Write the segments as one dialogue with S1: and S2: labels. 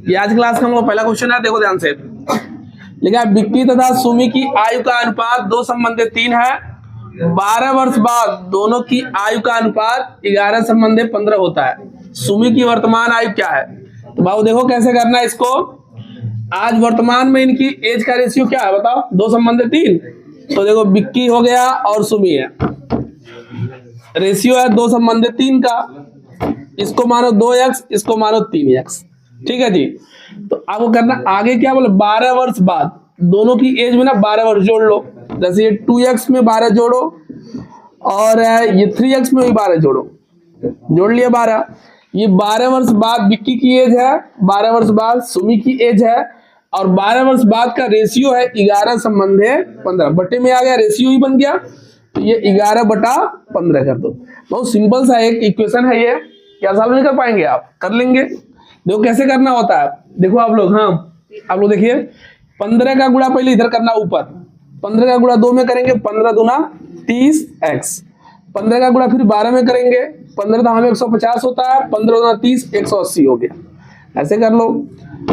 S1: ये आज क्लास का हम लोग पहला क्वेश्चन है, देखो ध्यान से। लिखा है विक्की तथा सुमी की आयु का अनुपात 2 संबंधित 3 है। 12 वर्ष बाद दोनों की आयु का अनुपात 11 संबंधित 15 होता है। सुमी की वर्तमान आयु क्या है? तो बाबू देखो कैसे करना है इसको। आज वर्तमान में इनकी एज का रेशियो क्या है बताओ? 2 संबंधित 3। तो देखो विक्की हो गया और सुमी है, रेशियो है 2 संबंधित 3 का। इसको मानो 2x, इसको मानो 3x। ठीक है जी। तो आपको करना आगे क्या बोले, 12 वर्ष बाद दोनों की एज में ना 12 वर्ष जोड़ लो। जैसे ये 2x में 12 जोड़ो और ये 3x में भी 12 जोड़ो, जोड़ लिया 12। ये 12 वर्ष बाद विक्की की एज है, 12 वर्ष बाद सुमी की एज है, और 12 वर्ष बाद का रेशियो है 11 संबंधे 15। बटे में आ गया, रेशियो ही बन गया, तो ये 11/15 कर दो। बहुत सिंपल सा एक इक्वेशन है ये। क्या सॉल्व नहीं कर पाएंगे आप? कर लेंगे। देखो कैसे करना होता है, देखो आप लोग। हाँ आप लोग देखिए, 15 का गुणा पहले इधर करना ऊपर, 15 का गुणा 2 में करेंगे, 15 दूना 30x। 15 का गुणा फिर 12 में करेंगे, 15 तो हमें 150 होता है, 15 दूना 30, 180 हो गया। ऐसे कर लो।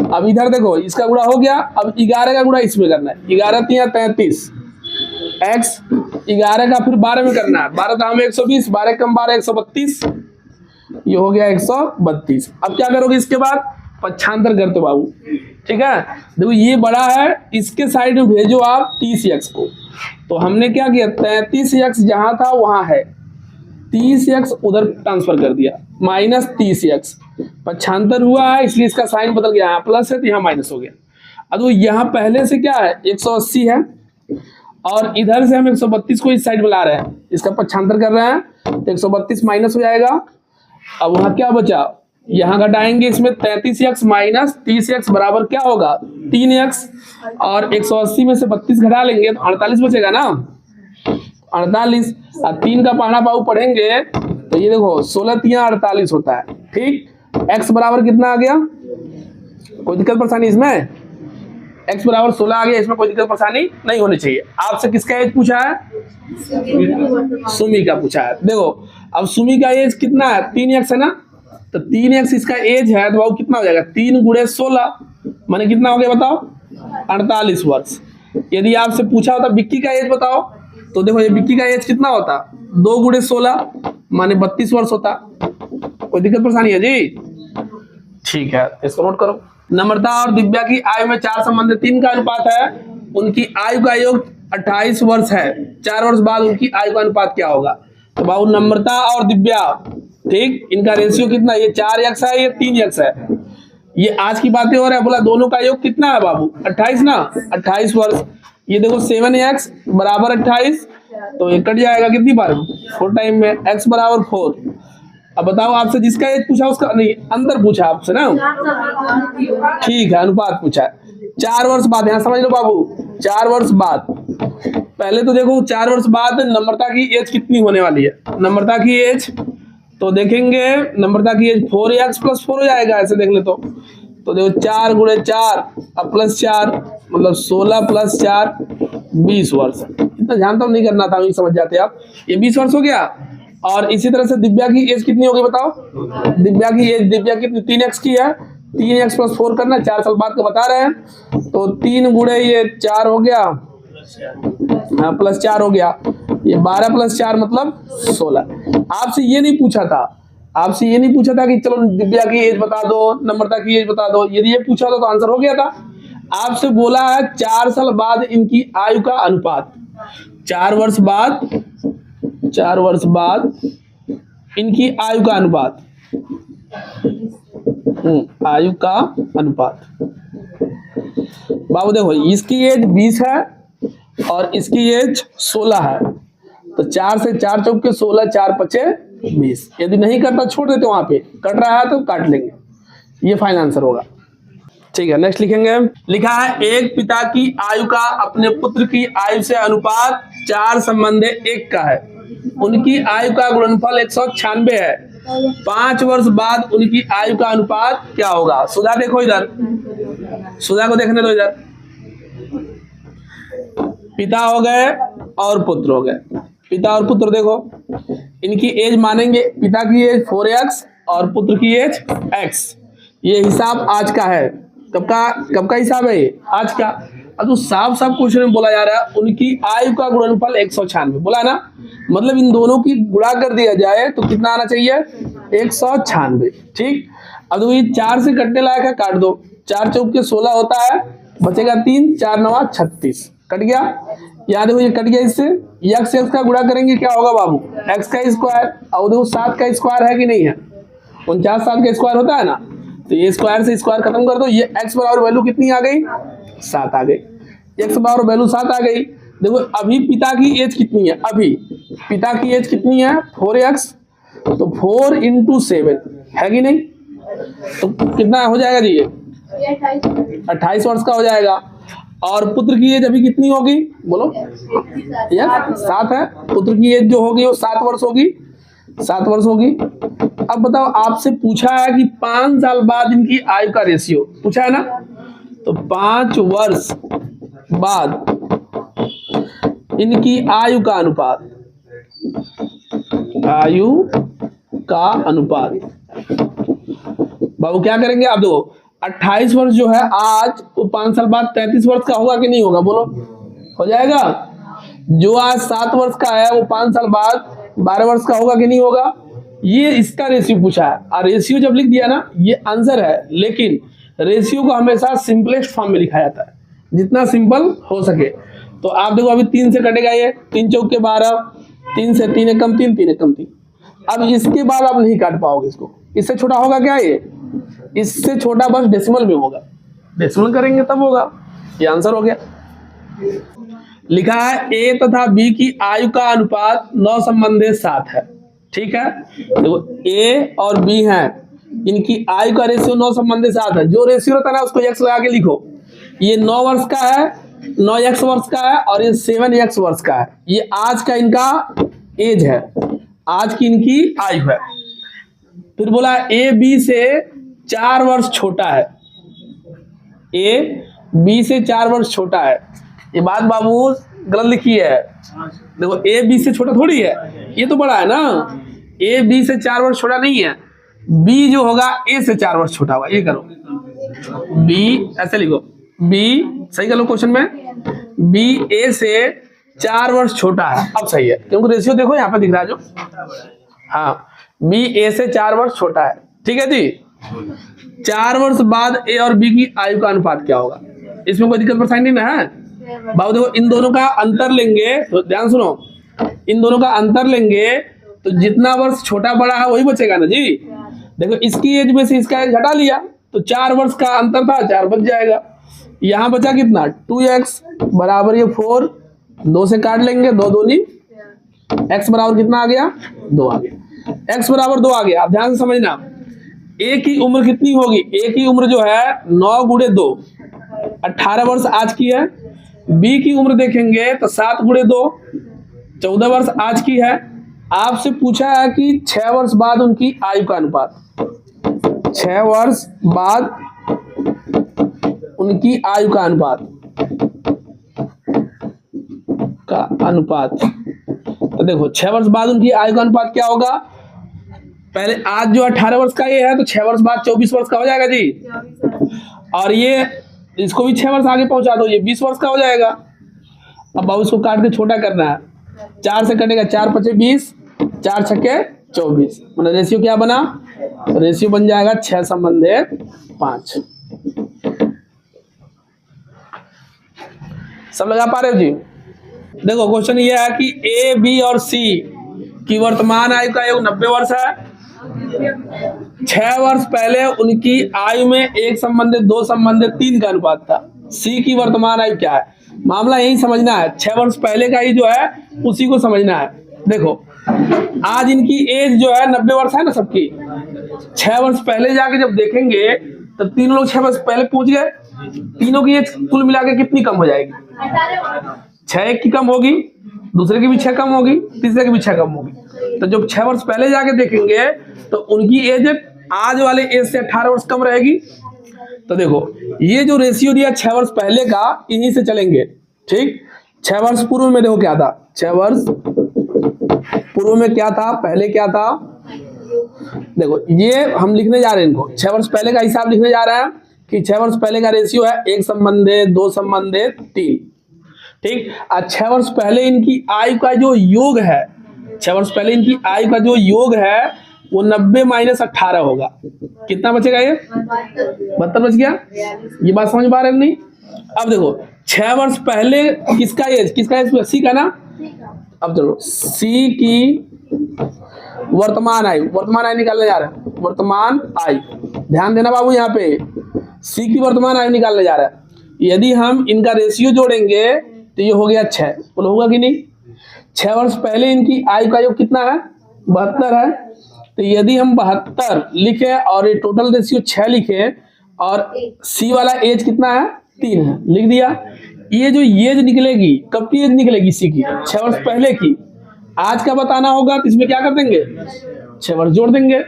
S1: अब इधर देखो, इसका गुणा हो गया, अब 11 का गुणा इसमें करना है। 11 3 33 x, 11 का फिर 12 में करना है, 12 तो हमें 120, 12 कम 12 132, ये हो गया 132। अब क्या करोगे इसके बाद? पक्षांतर करते बाबू। ठीक है, देखो ये बड़ा है, इसके साइड में भेजो आप 30x को। तो हमने क्या किया, 33x जहां था वहां है, 30x उधर ट्रांसफर कर दिया, माइनस 30x। पक्षांतर हुआ है इसलिए इसका साइन बदल गया, यहाँ प्लस है तो यहाँ माइनस हो गया। अब यहाँ पहले से क्या है, 180 है, और इधर से हम 132 को इस साइड बुला रहे हैं, इसका पक्षांतर कर रहे हैं, तो 132 माइनस हो जाएगा। अब वहां क्या बचा, यहां घटाएंगे, इसमें 33x माइनस 30x बराबर क्या होगा, 3x, और 180 में से 32 घटा लेंगे तो 48 बचेगा ना, 48। और 3 का पहाड़ा बाबू पढ़ेंगे तो ये देखो 16 3 48 होता है। ठीक, x बराबर कितना आ गया? कोई दिक्कत परेशानी इसमें? x बराबर 16 आ गया, इसमें कोई दिक्कत परेशानी नहीं होनी चाहिए। आपसे किसका एज पूछा है? सुमी का पूछा है। देखो अब सुमी का एज कितना है, 3x है ना, तो 3x इसका एज है, तो बाबू कितना हो जाएगा, 3 × 16 माने कितना हो गया बताओ, 48 वर्ष। यदि आपसे पूछा होता विक्की का एज बताओ, तो देखो ये विक्की का एज कितना होता, 2 × 16 माने 32 वर्ष होता। कोई दिक्कत परेशानी है जी? ठीक है, इसको नोट करो। नम्रता और दिव्या की आयु में 4 संबंधित 3 का अनुपात है। उनकी आयु का योग 28 वर्ष है। 4 वर्ष बाद उनकी आयु का अनुपात क्या होगा? तो बाबू नम्रता और दिव्या, ठीक, इनका रेशियो कितना, ये 4x है, ये 3x है। ये आज की बातें हो रहा है, बोला दोनों का योग कितना है बाबू, 28 ना, 28 वर्ष। ये देखो 7x बराबर 28, तो ये कट जाएगा कितनी बार, 4 टाइम में, x बराबर 4। अब बताओ आपसे जिसका एज पूछा उसका नहीं, अंदर पूछा आपसे ना, ठीक है, अनुपात पूछा है। 4 वर्ष बाद, यहाँ समझ लो बाबू, 4 वर्ष बाद। पहले तो देखो 4 वर्ष बाद नम्रता की एज कितनी होने वाली है। नम्रता की एज तो देखेंगे, नम्रता की एज 4x + 4 हो जाएगा, ऐसे देख ले तो देखो 4 × 4 अब +4 मतलब 16 + 4 20 वर्ष। इतना ध्यान तो नहीं करना था, नहीं समझ जाते आप। ये 20 वर्ष हो गया। और इसी तरह से दिव्या की एज कितनी होगी बताओ? दिव्या की एज, दिव्या कितनी, 3x की है, 3x + 4 करना, 4 साल बाद का बता रहे हैं, तो 3 × ये 4 हो गया, हाँ +4 हो गया, ये 12 + 4 मतलब 16। आपसे ये नहीं पूछा था, आपसे ये नहीं पूछा था कि चलो दिव्या की एज बता दो, नम्रता की एज बता दो। यदि ये पूछा था तो आंसर हो गया था। आपसे बोला है 4 साल बाद इनकी आयु का अनुपात, 4 वर्ष बाद, 4 वर्ष बाद इनकी आयु का अनुपात, आयु का अनुपात। बाबू देखो इसकी एज 20 है और इसकी एज 16 है, तो 4 से 4 चौके 16, 4 पचे 20। यदि नहीं करता छोड़ देते, वहां पे कट रहा है तो काट लेंगे, ये फाइनल आंसर होगा। ठीक है, नेक्स्ट लिखेंगे। लिखा है एक पिता की आयु का अपने पुत्र की आयु से अनुपात 4 संबंधे 1 का है। उनकी आयु का गुणनफल 196 है। 5 वर्ष बाद उनकी आयु का अनुपात क्या होगा? सुधा देखो इधर, सुधा को देखने दो इधर। पिता हो गए और पुत्र हो गए, पिता और पुत्र देखो, इनकी एज मानेंगे, पिता की एज 4x और पुत्र की एज x। ये हिसाब आज का है। कब का हिसाब है ये? आज का। अब तो साफ साफ क्वेश्चन में बोला जा रहा है उनकी आयु का गुणनफल 196 बोला है ना, मतलब इन दोनों की गुणा कर दिया जाए तो कितना आना चाहिए? 196। ठीक, अब तो ये 4 से कटने लायक है, काट दो। 4 चौक के 16 होता है, बचेगा 3, 4 9 36, कट गया। याद है ये कट गया। इससे x का गुणा करेंगे क्या होगा बाबू? x का स्क्वायर, और देखो 7 का स्क्वायर है कि नहीं है? 49 7 का स्क्वायर होता है ना, तो ये स्क्वायर से स्क्वायर खत्म कर दो। ये x बराबर वैल्यू कितनी आ गई? 7 आ गई। x बराबर वैल्यू 7 आ गई। देखो अभी पिता की एज कितनी है? अभी पिता की एज कितनी है? 4x, तो 4 × 7 है कि नहीं? तो कितना हो जाएगा जी? ये 28 वर्ष का हो जाएगा। और पुत्र की एज अभी कितनी होगी? बोलो। यस 7 है। पुत्र की एज जो होगी वो 7 वर्ष होगी, 7 वर्ष होगी। अब बताओ, आपसे पूछा है कि 5 साल बाद इनकी आयु का रेशियो पूछा है ना, तो 5 वर्ष बाद इनकी आयु का अनुपात, आयु का अनुपात बाबू क्या करेंगे? आप देखो 28 वर्ष जो है आज, वो 5 साल बाद 33 वर्ष का होगा कि नहीं होगा? बोलो, हो जाएगा। जो आज 7 वर्ष का है वो 5 साल बाद 12 वर्ष का होगा कि नहीं होगा? ये इसका रेशियो पूछा है, और रेशियो जब लिख दिया ना, ये आंसर है। लेकिन रेशियो को हमेशा सिंपलेस्ट फॉर्म में लिखा जाता है, जितना सिंपल हो सके। तो आप देखो अभी 3 से कटेगा, ये 3 चौक के 12, 3 से 3 एकम 3, 3 एकम 3। अब इसके बाद आप नहीं काट पाओगे इसको। इससे छोटा होगा क्या ये? इससे छोटा बस डेसिमल में होगा, डेसिमल करेंगे तब होगा। ये आंसर हो गया। लिखा है a तथा b की आयु का अनुपात 9 संबंधित 7 है। ठीक है, देखो a और b हैं, इनकी आयु का रेशियो 9 संबंधित 7 है। जो रेशियो रहता है ना उसको x लगा के लिखो। ये 9 वर्ष का है, 9x वर्ष का है, और ये 7x वर्ष का है। ये आज का इनका एज है, आज की इनकी आयु है। फिर बोला a b से 4 वर्ष छोटा है, a b से 4 वर्ष छोटा है। ये बात बाबू गलत लिखी है। देखो a b से छोटा थोड़ी है, ये तो बड़ा है ना। a b से 4 वर्ष छोटा नहीं है, b जो होगा a से 4 वर्ष छोटा होगा। ये करो, b ऐसे लिखो, b सही कर लो क्वेश्चन में, b a से 4 वर्ष छोटा है। अब सही है, क्योंकि रेशियो देखो यहाँ पे दिख रहा है जो, हाँ b a से 4 वर्ष छोटा है। ठीक है जी। 4 वर्ष बाद a और b की आयु का अनुपात क्या होगा? इसमें कोई दिक्कत परेशानी नहीं ना है बाबू। देखो इन दोनों का अंतर लेंगे तो ध्यान सुनो, इन दोनों का अंतर लेंगे तो जितना वर्ष छोटा बड़ा है वही बचेगा ना जी। देखो इसकी एज में से इसका एज घटा लिया तो 4 वर्ष का अंतर था, 4 बच जाएगा। यहाँ बचा कितना? 2x बराबर ये 4, 2 से काट लेंगे, 2 दूनी x बराबर कितना आ गया? 2 आ गया। x बराबर 2 आ गया। आप ध्यान से समझना, a की उम्र कितनी होगी? a की उम्र जो है 9 × 2 18 वर्ष आज की है। b की उम्र देखेंगे तो 7 × 2 14 वर्ष आज की है। आपसे पूछा है कि 6 वर्ष बाद उनकी आयु का अनुपात, 6 वर्ष बाद उनकी आयु का अनुपात तो देखो 6 वर्ष बाद उनकी आयु का अनुपात क्या होगा? पहले आज जो 18 वर्ष का ये है तो 6 वर्ष बाद 24 वर्ष का हो जाएगा जी। और ये इसको भी 6 वर्ष आगे पहुंचा दो, ये 20 वर्ष का हो जाएगा। अब बाबू इसको काट के छोटा करना है, 4 से कटेगा, 4 × 5 = 20, 4 × 6 = 24। मतलब रेशियो क्या बना? रेशियो बन जाएगा 6 संबंधित 5। सब लगा पा रहे हो जी? देखो क्वेश्चन ये है कि a, b और c की वर्तमान आयु का योग 90 वर्ष है। 6 वर्ष पहले उनकी आयु में 1 संबंधित 2 संबंधित 3 का अनुपात था। c की वर्तमान आयु क्या है? मामला यही समझना है, 6 वर्ष पहले का ही जो है उसी को समझना है। देखो आज इनकी एज जो है 90 वर्ष है ना सबकी। 6 वर्ष पहले जाके जब देखेंगे तो 3 लोग 6 वर्ष पहले पहुंच गए, तीनों की एज कुल मिला के कितनी कम हो जाएगी? 6 एक की कम होगी, दूसरे की भी 6 कम होगी, तीसरे की भी 6 कम होगी। तो जब 6 वर्ष पहले जाके देखेंगे तो उनकी एज आज वाले एज से 18 वर्ष कम रहेगी। तो देखो ये जो रेशियो दिया 6 वर्ष पहले का, इन्हीं से चलेंगे। ठीक, 6 वर्ष पूर्व में देखो क्या था, 6 वर्ष पूर्व में क्या था? पहले क्या था? देखो ये हम लिखने जा रहे हैं इनको 6 वर्ष पहले का हिसाब लिखने जा रहे हैं कि 6 वर्ष पहले का रेशियो है 1 संबंधे 2 संबंधे 3। ठीक, आज 6 वर्ष पहले इनकी आयु का जो योग है, 6 वर्ष पहले इनकी आयु का जो योग है वो 90 माइनस 18 होगा। कितना बचेगा ये? 72 बच गया। ये बात समझ पा रहे हैं नहीं? अब देखो 6 वर्ष पहले किसका एज सी का ना। अब चलो सी की वर्तमान आयु निकालने जा रहे हैं। वर्तमान आयु, ध्यान देना बाबू, यहाँ पे सी की वर्तमान आयु निकालने जा रहा है। यदि हम इनका रेशियो जोड़ेंगे तो ये हो गया 6। बोलो होगा कि नहीं? 6 वर्ष पहले इनकी आयु का योग कितना है? 72 है। तो यदि हम 72 लिखे और ये टोटल रेशियो 6 लिखे और सी वाला एज कितना है? 3 है, लिख दिया। ये जो एज निकलेगी, कब की एज निकलेगी? सी की 6 वर्ष पहले की। आज का बताना होगा तो इसमें क्या कर देंगे? 6 वर्ष जोड़ देंगे।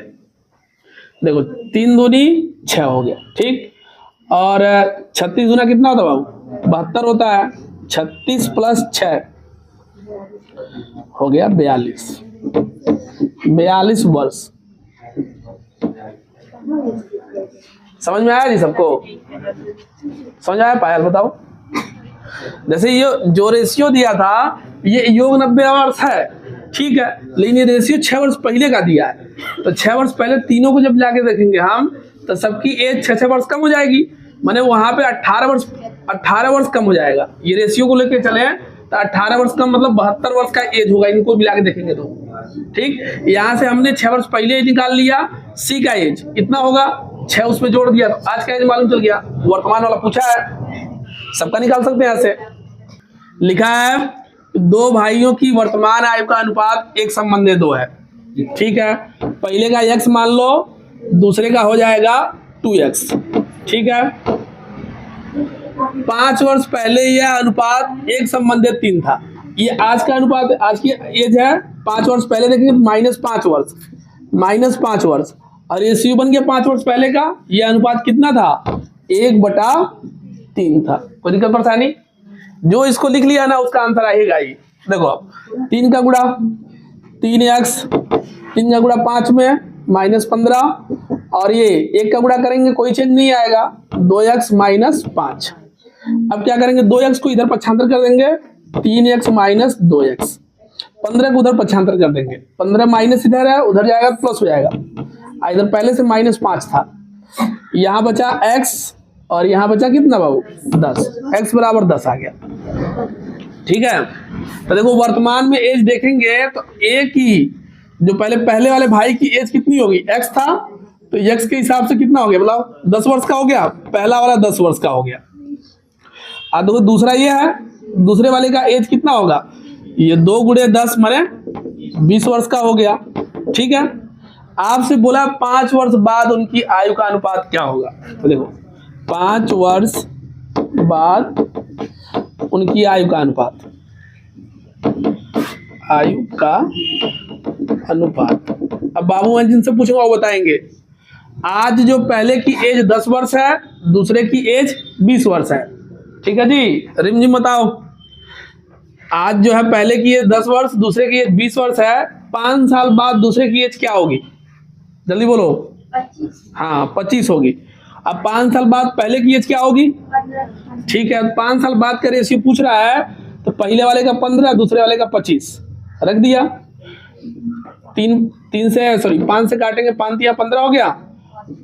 S1: देखो 3 दूनी 6 हो गया। ठीक, और 36 दूना कितना होता है बाबू? 72 होता है। 36 प्लस 6 हो गया 42 वर्ष। समझ में आया जी सबको? समझ आया? पायल बताओ। जैसे ये जो रेशियो दिया था ये योग 90 वर्ष है, ठीक है, लेकिन ये रेशियो 6 वर्ष पहले का दिया है। तो 6 वर्ष पहले तीनों को जब लाके देखेंगे हम तो सबकी एज 6 वर्ष कम हो जाएगी। माने वहां पे 18 वर्ष कम हो जाएगा। ये रेशियो को लेके चले तो 18 वर्ष कम मतलब 72 वर्ष का एज होगा। इनको मिला के देखेंगे तो ठीक। यहाँ से हमने 6 वर्ष पहले एज निकाल लिया, सी का एज इतना होगा, 6 उसमें जोड़ दिया तो आज का एज मालूम चल गया। वर्तमान वाला पूछा है, सबका निकाल सकते हैं। ऐसे लिखा है 2 भाइयों की वर्तमान आयु का अनुपात 1 संबंधे 2 है। ठीक है, पहले का x मान लो, दूसरे का हो जाएगा 2x। ठीक है, 5 वर्ष पहले यह अनुपात 1 संबंधे 3 था। ये आज का अनुपात, आज की एज है 5 वर्ष पहले देखेंगे -5 वर्ष और रेशियो बन गया 5 वर्ष पहले का। यह अनुपात कितना था? 1/3 था। कोई दिक्कत परेशानी? जो इसको लिख लिया ना उसका आंसर आएगा ही। देखो 3 का गुणा 3x, 3 का गुणा 5 में -15 और ये 1 का गुणा करेंगे कोई चेंज नहीं आएगा, 2x -5। अब क्या करेंगे? 2x को इधर पक्षांतर कर देंगे, 3x - 2x। 15 को उधर पक्षांतर कर देंगे, 15 माइनस इधर है, उधर जाएगा प्लस हो जाएगा। इधर पहले से -5 था, यहाँ बचा x और यहाँ बचा कितना बाबू? 10। x बराबर 10 आ गया। ठीक है, तो देखो वर्तमान में एज देखेंगे तो a की जो पहले वाले भाई की एज कितनी होगी? x था तो x के हिसाब से कितना हो गया? मतलब 10 वर्ष का हो गया। पहला वाला 10 वर्ष का हो गया। अब देखो दूसरा ये है, दूसरे वाले का एज कितना होगा? ये 2 गुणे 10 माने 20 वर्ष का हो गया। ठीक है, आपसे बोला 5 वर्ष बाद उनकी आयु का अनुपात क्या होगा? तो देखो 5 वर्ष बाद उनकी आयु का अनुपात, अब बाबू मैं जिनसे पूछूंगा वो बताएंगे। आज जो पहले की एज 10 वर्ष है, दूसरे की एज 20 वर्ष है। ठीक है जी, रिमझिम बताओ। आज जो है पहले की एज 10 वर्ष, दूसरे की एज 20 वर्ष है। 5 साल बाद दूसरे की एज क्या होगी? जल्दी बोलो।
S2: 25।
S1: हाँ 25 होगी। अब 5 साल बाद पहले की एज क्या होगी?
S2: 15।
S1: ठीक है, 5 साल बाद का रेशियो पूछ रहा है तो पहले वाले का 15, दूसरे वाले का 25 रख दिया। 5 से काटेंगे, 5 या 15 हो गया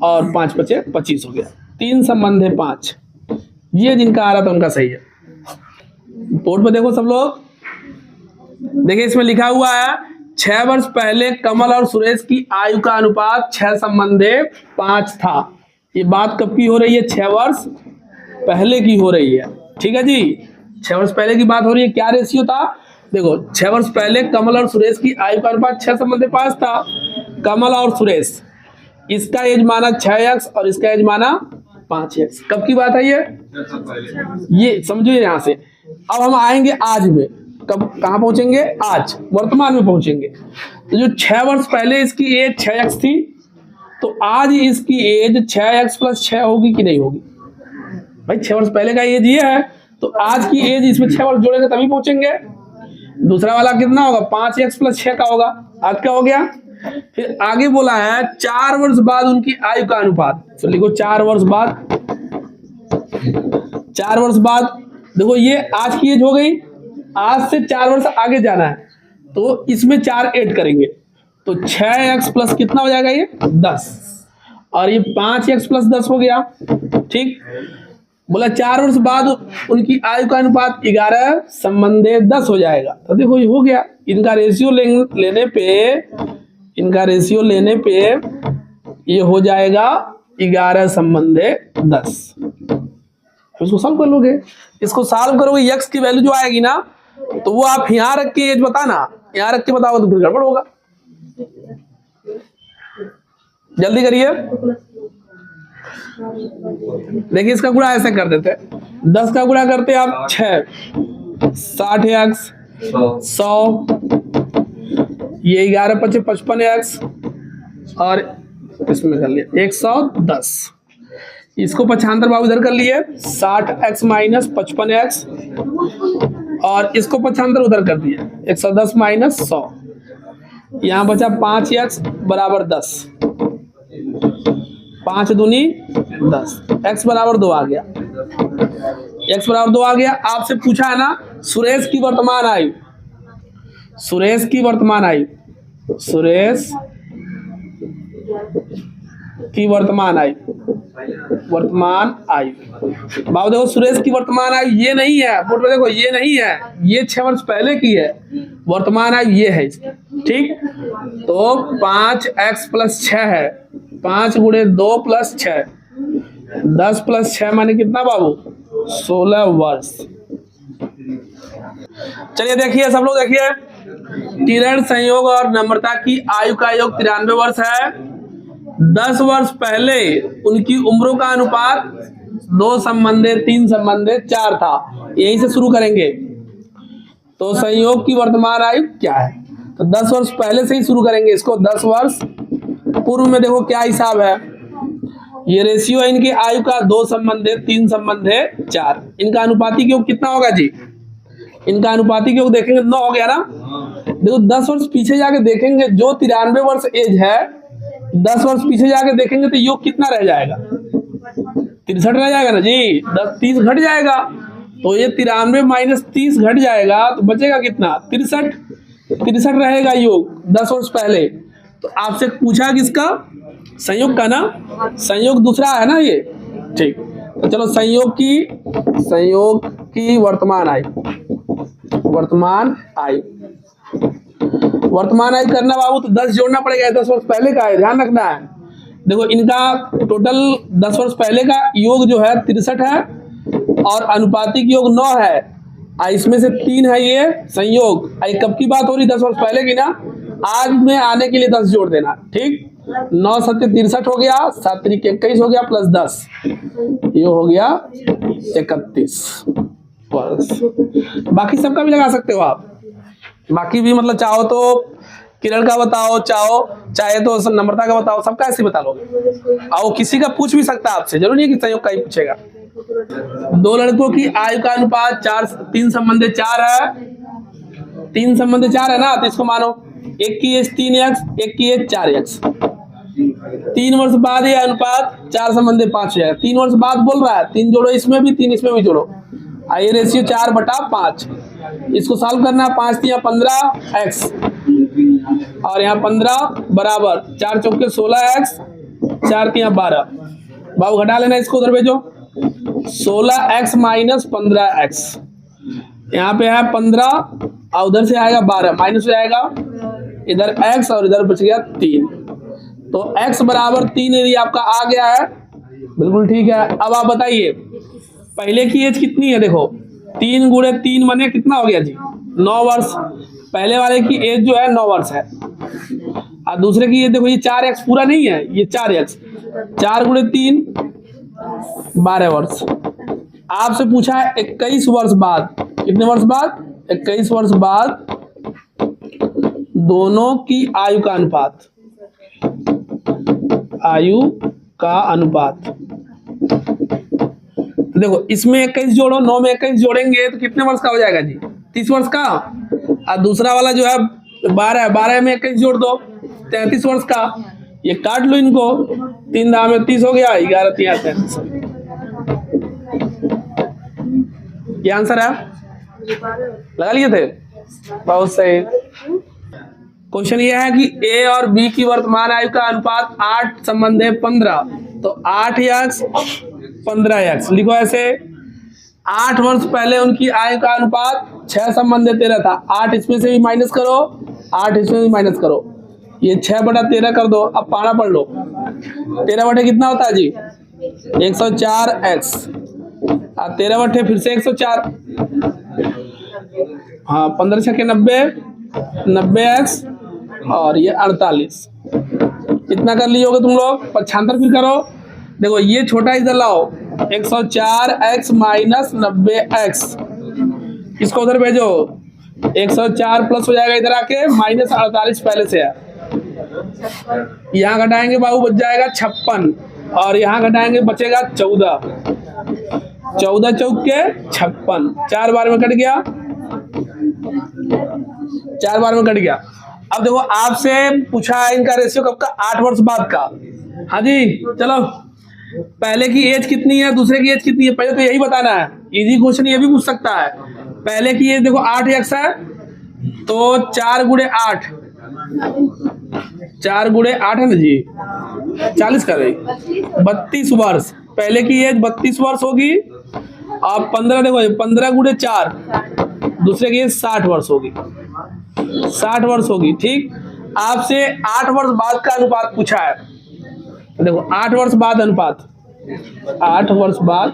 S1: और 5 बचे 25 हो गया। 3 संबंध है 5। ये जिनका आ रहा था उनका सही है। बोर्ड पे देखो सब लोग, देखिए इसमें लिखा हुआ है 6 वर्ष पहले कमल और सुरेश की आयु का अनुपात 6 संबंधे 5 था। ये बात कब की हो रही है? 6 वर्ष पहले की हो रही है। ठीक है जी, 6 वर्ष पहले की बात हो रही है। क्या रेशियो था? देखो 6 वर्ष पहले कमल और सुरेश की आयु का अनुपात 6 संबंधे 5 था। कमल और सुरेश, इसका एज माना 6x और इसका एज माना 5x। कब की बात है ये समझो यहाँ से। अब हम आएंगे आज में, कब कहाँ पहुंचेंगे? आज वर्तमान में पहुंचेंगे। तो जो 6 वर्ष पहले इसकी एज 6x थी, तो आज इसकी एज 6x + 6 होगी कि नहीं होगी? भाई 6 वर्ष पहले का एज ये है तो आज की एज इसमें 6 वर्ष जोड़ेंगे तभी पहुंचेंगे। दूसरा वाला कितना होगा? 5x + 6 का होगा। आज क्या हो गया? फिर आगे बोला है 4 वर्ष बाद उनकी आयु का अनुपात। तो लिखो 4 वर्ष बाद, 4 वर्ष बाद। देखो ये आज की एज हो गई, आज से 4 वर्ष आगे जाना है तो इसमें 4 ऐड करेंगे तो 6x प्लस कितना हो जाएगा ये 10, और ये 5x प्लस 10 हो गया। ठीक, बोला 4 वर्ष बाद उनकी आयु का अनुपात 11 संबंधे 10 हो जाएगा। तो देखो ये हो गया, इनका रेशियो लेने पे ये हो जाएगा 11 संबंधे 10। इसको सॉल्व कर लोगे, इसको सॉल्व करोगे x की वैल्यू जो आएगी ना तो वो आप यहाँ रख के एज बताना, यहाँ रख के बताओ तो फिर गड़बड़ होगा। जल्दी करिए, देखिए इसका गुणा ऐसे कर देते, 10 का गुणा करते आप 6, 60x 100, ये 11 × 5 = 55x, और इसमें कर लिया 110। इसको 75 बाबू इधर कर लिए 60x - 55x, और इसको 75 उधर कर दिया 110 - 100, यहाँ बचा 5x = 10, 5 दूनी 10, x = 2 आ गया, x = 2 आ गया। आपसे पूछा है ना सुरेश की वर्तमान आयु, सुरेश की वर्तमान आयु, सुरेश की वर्तमान आयु, वर्तमान आयु। बाबू देखो सुरेश की वर्तमान आयु ये नहीं है, बोर्ड पे देखो ये नहीं है, ये 6 वर्ष पहले की है, वर्तमान आयु ये है इसकी। ठीक, तो 5x + 6 है, 5 × 2 + 6, 10 + 6 माने कितना बाबू 16 वर्ष। चलिए देखिए सब लोग देखिए, किरण, संयोग और नम्रता की आयु का योग 93 वर्ष है। 10 वर्ष पहले उनकी उम्रों का अनुपात 2 संबंधे 3 संबंधे 4 था, यहीं से शुरू करेंगे। तो संयोग की वर्तमान आयु क्या है, तो 10 वर्ष पहले से ही शुरू करेंगे इसको। 10 वर्ष पूर्व में देखो क्या हिसाब है, ये रेशियो है इनकी आयु का 2 संबंधे 3 संबंधे 4। इनका अनुपातिक योग कितना होगा जी, इनका अनुपातिक योग देखेंगे 9 हो गया ना। देखो 10 वर्ष पीछे जाके देखेंगे, जो 93 वर्ष एज है 10 वर्ष पीछे जाके देखेंगे तो योग कितना रह जाएगा 63 रह जाएगा ना जी, 30 घट जाएगा, तो ये 93 - 30 घट जाएगा तो बचेगा कितना 63 रहेगा योग 10 वर्ष पहले। तो आपसे पूछा किसका, संयोग का ना, संयोग दूसरा है ना ये। ठीक, तो चलो संयोग की वर्तमान आयु, वर्तमान आयु करना बाबू तो 10 जोड़ना पड़ेगा, 10 वर्ष पहले का है, ध्यान रखना है। देखो इनका टोटल 10 वर्ष पहले का योग जो है 63 है, और अनुपातिक योग 9 है, इसमें से 3 है ये संयोग। कब की बात हो रही 10 वर्ष पहले की ना, आज में आने के लिए 10 जोड़ देना। ठीक, 9 × 7 = 63 हो गया, 7 × 3 = 21 हो गया, प्लस 10 ये हो गया 31 वर्ष। बाकी सबका भी लगा सकते हो आप, बाकी भी मतलब चाहो तो किरण का बताओ, चाहे तो नम्रता का बताओ, सबका ऐसे बता लो। आओ किसी का पूछ भी सकता है आपसे, जरूरी नहीं है कि संयोग का ही पूछेगा। 2 लड़कों की आयु का अनुपात 3 संबंधे 4 है, 3 संबंधे 4 है ना, तो इसको मानो एक की एज 3x, एक की एज 4x। 3 वर्ष बाद ये अनुपात 4 संबंधे 5 हो जाएगा। 3 वर्ष बाद बोल रहा है, 3 जोड़ो इसमें भी, 3 इसमें भी जोड़ो, ये रेशियो 4/5। इसको सॉल्व करना, 5 × 3 = 15x, और यहाँ 15 बराबर 4 × 4 = 16x, 4 × 3 = 12। बाबू घटा लेना, इसको उधर भेजो, 16x - 15x, यहाँ पे है 15 और उधर से आएगा 12, माइनस हो जाएगा, इधर x और इधर बच गया 3, तो x = 3 यदि आपका आ गया है, बिल्कुल ठीक है। अब आप बताइए पहले की एज कितनी है, देखो 3 × 3 माने कितना हो गया जी 9 वर्ष। पहले वाले की एज जो है 9 वर्ष है, और दूसरे की एज देखो ये 4x पूरा नहीं है, ये 4x, 4 × 3 = 12 वर्ष। आपसे पूछा है 21 वर्ष बाद, कितने वर्ष बाद 21 वर्ष बाद दोनों की आयु का अनुपात, आयु का अनुपात। देखो इसमें 21 जोड़ो, 9 में 21 जोड़ेंगे तो कितने वर्ष का हो जाएगा जी 30 वर्ष का, और दूसरा वाला जो है 12 है, 12 में 21 जोड़ दो 33 वर्ष का। ये काट लो इनको, 3 दाम में 30 हो गया, 11 3 33। ये आंसर है, लगा लिए थे, बहुत सही। क्वेश्चन ये है कि ए और बी की वर्तमान आयु का अनुपात 8 संबंध है 15, तो 8x 15x लिखो ऐसे। 8 वर्ष पहले उनकी आयु का अनुपात 6 संबंध 13 था। 8 इसमें से भी माइनस करो, 8 इसमें भी माइनस करो, ये 6/13 कर दो। अब पाना पढ़ लो, 13 बटे कितना होता है जी 104x, 13 बटे फिर से 104, हाँ 15 छक्के 90, 90x और ये 48। कितना कर लिए होगे तुम लोग, 75 फिर करो। देखो ये छोटा इधर लाओ, 104x माइनस 90x, इसको उधर भेजो, 104 प्लस हो जाएगा इधर आके, माइनस 48 पहले से है। यहाँ घटाएंगे बाबू, बच जाएगा 56, और यहाँ घटाएंगे बचेगा 14, 14 चौक के 56, 4 बार में कट गया, 4 बार में कट गया। अब देखो आपसे पूछा है इनका रेशियो कब का, 8 वर्ष बाद का। हाँ जी चलो, पहले की एज कितनी है, दूसरे की एज कितनी है, पहले तो यही बताना है। इजी क्वेश्चन ये भी पूछ सकता है। पहले की एज देखो 8x है, तो 4 गुणे 8, 4 गुणे 8 है ना जी, 40 कर रही, 32 वर्ष। पहले की एज 32 वर्ष होगी। अब 15 देखो, 15 गुणे 4, दूसरे की एज 60 वर्ष होगी, 60 वर्ष होगी। ठीक, आपसे 8 वर्ष बाद का अनुपात पूछा है। देखो 8 वर्ष बाद अनुपात, 8 वर्ष बाद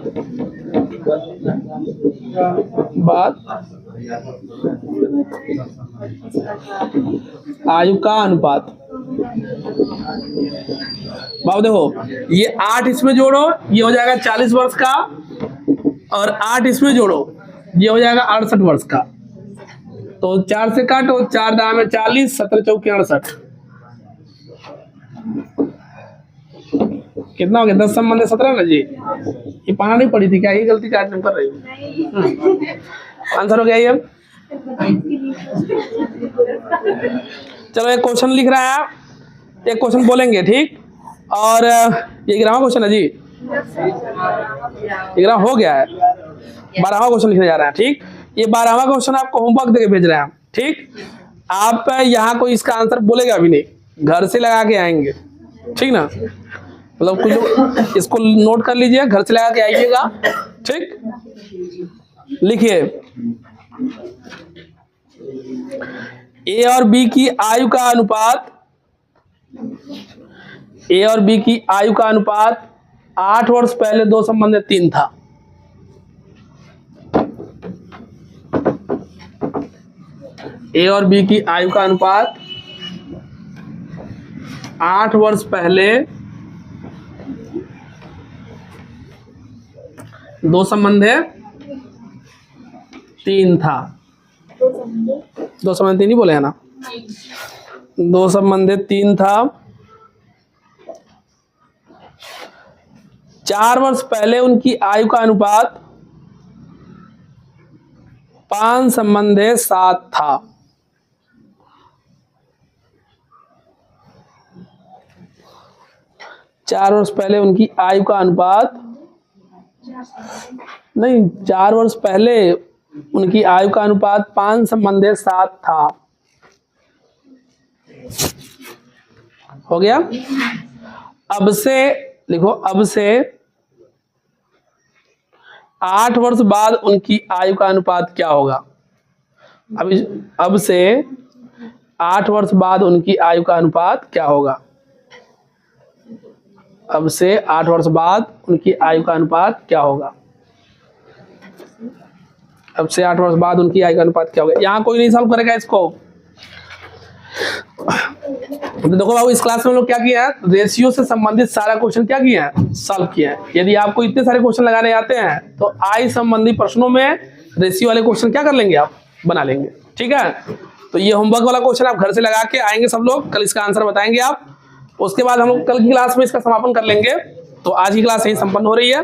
S1: आयु का अनुपात। बाबू देखो ये 8 इसमें जोड़ो, ये हो जाएगा 40 वर्ष का, और 8 इसमें जोड़ो, ये हो जाएगा 68 वर्ष का। तो 4 से काटो, 4 दाम में 40, 17 चौके 68, कितना हो गया, 10 संबंध 17 ना जी। ये पाना नहीं पड़ी थी क्या, ये गलती चार्ज कर रही हूँ। आंसर हो गया ये। चलो एक क्वेश्चन लिख रहा है, एक क्वेश्चन बोलेंगे ठीक, और ये 11वां क्वेश्चन है जी, 11वां हो गया है, 12वां क्वेश्चन लिखने जा रहे हैं। ठीक, ये 12वां क्वेश्चन आपको होमवर्क देके भेज रहे हैं। ठीक, आप यहाँ कोई इसका आंसर बोलेगा अभी नहीं, घर से लगा के आएंगे, ठीक ना, मतलब कुछ इसको नोट कर लीजिए, घर से लगा के आइएगा। ठीक, लिखिए ए और बी की आयु का अनुपात, ए और बी की आयु का अनुपात 8 वर्ष पहले 2 संबंध 3 था। ए और बी की आयु का अनुपात 8 वर्ष पहले 2 संबंध 3 था। 2 संबंध 3 ही बोले है ना, 2 संबंध 3 था। 4 वर्ष पहले उनकी आयु का अनुपात 5 संबंध 7 था। 4 वर्ष पहले उनकी आयु का अनुपात नहीं, 4 वर्ष पहले उनकी आयु का अनुपात 5 संबंध 7 था। हो गया। अब से लिखो, अब से 8 वर्ष बाद उनकी आयु का अनुपात क्या होगा। अब से 8 वर्ष बाद उनकी आयु का अनुपात क्या होगा। अब से 8 वर्ष बाद उनकी आयु का अनुपात क्या होगा। अब से 8 वर्ष बाद उनकी आयु का अनुपात क्या होगा। यहाँ कोई नहीं सॉल्व करेगा इसको। तो देखो बाबू, इस क्लास में हम लोग क्या किया है, रेशियो से संबंधित सारा क्वेश्चन क्या किया है, सॉल्व किया है। यदि आपको इतने सारे क्वेश्चन लगाने आते हैं तो आय संबंधी प्रश्नों में रेशियो वाले क्वेश्चन क्या कर लेंगे, आप बना लेंगे। ठीक है, तो ये होमवर्क वाला क्वेश्चन आप घर से लगा के आएंगे सब लोग, कल इसका आंसर बताएंगे आप। उसके बाद हम लोग कल की क्लास में इसका समापन कर लेंगे। तो आज की क्लास यही संपन्न हो रही है।